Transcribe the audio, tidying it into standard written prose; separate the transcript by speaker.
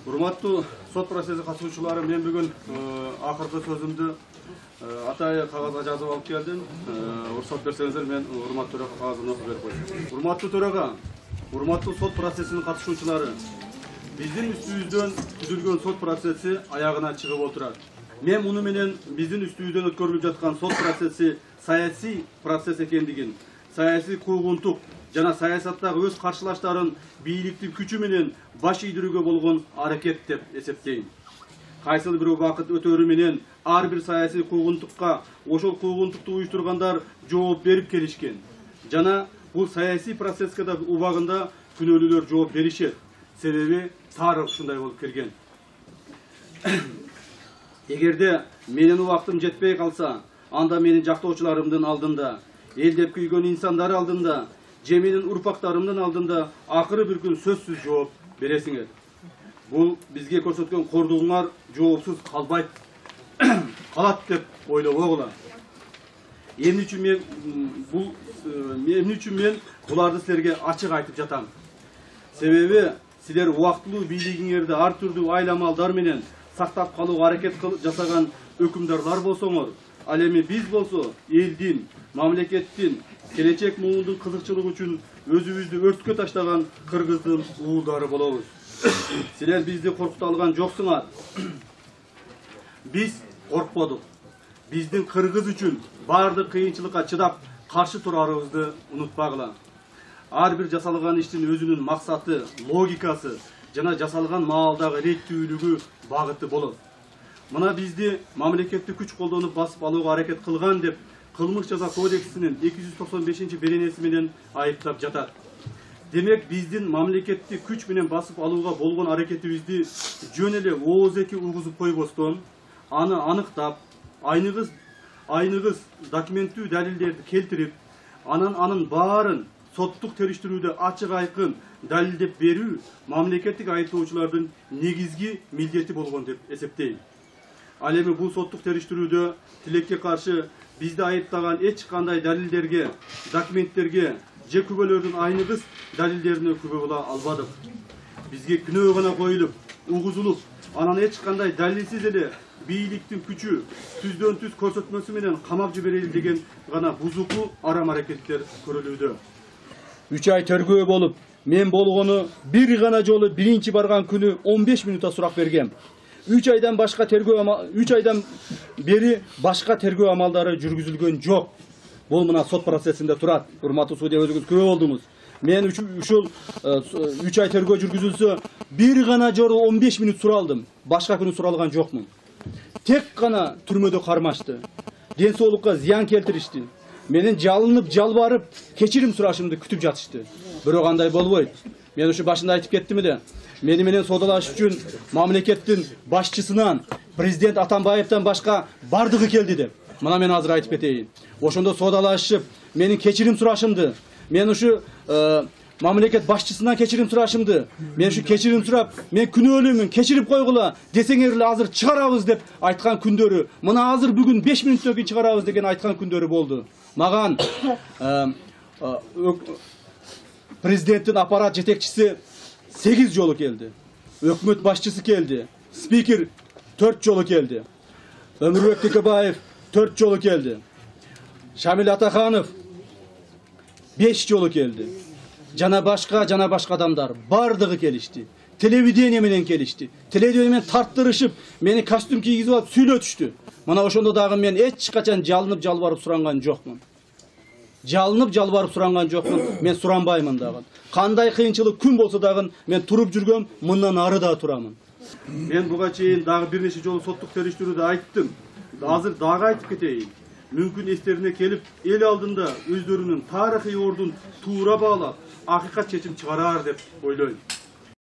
Speaker 1: Урматтуу сот процесси катышуучулары, мен бүгүн акыркы сөзүмдү атайы кагазга жазып алып келдим. Уруксат берсеңиздер, мен урматтуу төрага кагазын окуп берип коеюн. Урматтуу төрага, урматтуу сот процессинин катышуучулары, биздин үстүбүздөн түзүлгөн сот процесси аягына чыгып отурат. Мен муну менен биздин үстүбүздөн өткөрүлүп жаткан сот процесси саясий процесс экендигин, саясий куугунтук жана саясаттагы өз каршылаштарын бийликтин күчү менен баш ийдирүүгө болгон аракет деп эсептейм. Кайсыл бир убакыт өтөрү менен ар бир саясий куугунтукка ошол куугунтукту уюштургандар жооп берип келишкен. Жана бул саясий процесске да убагында күнөөлүүлөр жооп беришет. Себеби тарых ушундай болуп келген. Эгерде менин убактым жетпей калса, анда менин жактоочуларымдын алдында, эл деп күйгөн инсандар алдында, же менин урпактарымдын алдында акыры бир күн сөзсүз жооп бересиңер. Бул бизге көрсөткөн кордугуңар жоопсуз калбайт, калат деп ойлобогула. Эмне үчүн мен буларды силерге ачык айтып жатам. Себеби силер убактылуу бийлигиңерди ар түрдүү айламалдар менен сактап калууга аракет жасаган өкүмдарлар болсоңор, ал эми биз болсо элдин, мамлекеттин, келечек муунун кызыкчылыгы үчүн өзүбүздү өрткө таштаган кыргыздын уулдары болобуз. Силер бизди коркута алган жоксуңар. Биз коркподук. Биздин кыргыз үчүн баардык кыйынчылыкка чыдап каршы турарыбызды унутпагыла. Ар бир жасалган иштин өзүнүн максаты, логикасы жана жасалган маалдагы реттүүлүгү, багыты болот. Мына бизди мамлекеттик күч колдонуп басып алууга аракет кылган деп Кылмыш жаза кодексинин 295 менен айыптап жатат. Демек биздин мамлекеттик күч менен басып алууга болгон аракетибизди жөн эле ооз-эки угузуп койбостон, аны аныктап, айныгыз документтүү далилдерди келтирип, анын баарын соттук териштирүүдө ачык айкын далилдеп берүү мамлекеттик айыптоочулардын негизги милдети болгон деп эсептейм. Ал эми бул соттук териштирүүдө тилекке каршы бизди айыптаган эч кандай далилдерге, документтерге же күбөлөрдүн айныгыз далилдерине күбө боло албадык. Бизге күнөө гана коюлуп, угузулуп, анан эч кандай далилсиз эле бийликтин күчү түздөн түз көрсөтмөсү менен камап жиберели деген гана бузуку арам аракеттер көрүлүүдө. 3 ай тергөө болуп, мен болгону бир гана жолу биринчи барган күнү 15 минутта сурак бергем. 3 айдан бери башка тергөө амалдары жүргүзүлгөн жок. Бул мына сот процессинде турат. Урматтуу судья, өзүңүз күбө болдуңуз. Мен ушул 3 ай тергөө жүргүзүлсө, бир гана жолу 15 минут суралдым. Башка күнү суралган жокмун. Тек гана түрмөдө кармашты. Ден соолукка зыян келтиришти. Менин жалынып, жалбарып, кечирим сурашымды күтүп жатышты. Бирок андай болбойт. Мен ушу башында айтып кеттим эле. Мени менен соодалашыш үчүн мамлекеттин башчысынан, президент Атамбаевден башка бардыгы келди деп. Мына мен азыр айтып кетейин. Ошондо соодалашып, менин кечирим сурашымды, мен ушу мамлекет башчысынан кечирим сурашымды, мен ушу кечирим сурап, мен күнөөлүүмүн, кечирип койгула десеңер эле азыр чыгарабыз деп айткан күндөрү, мына азыр бүгүн 5 мүнөттөн кийин чыгарабыз деген айткан күндөрү болду. Маган президенттин аппарат жетекчиси 8 жолу келди. Өкмөт башчысы келди. Спикер 4 жолу келди. Өмүрбек Текебаев 4 жолу келди. Шамил Атаханов 5 жолу келди. Жана башка адамдар бардыгы келишти. Телевидение менен келишти. Телевидение менен тарттырышып, мени костюм кийгизип алып сүйлөтүштү. Мына ошондо дагы мен эч качан жалынып жалбарып суранган жокмун. Мен суранбаймын дагы. Кандай кыйынчылык күн болсо дагы мен туруп жүргөм, мындан ары да турамын. Мен буга чейин дагы бир нече жолу соттук териштирүүдө айттым. Азыр дагы айтып кетейин. Мүмкүн эстерине келип, эл алдында өздөрүнүн тарыхый ордун туура баалап, акыйкат чечим чыгарар деп ойлойм.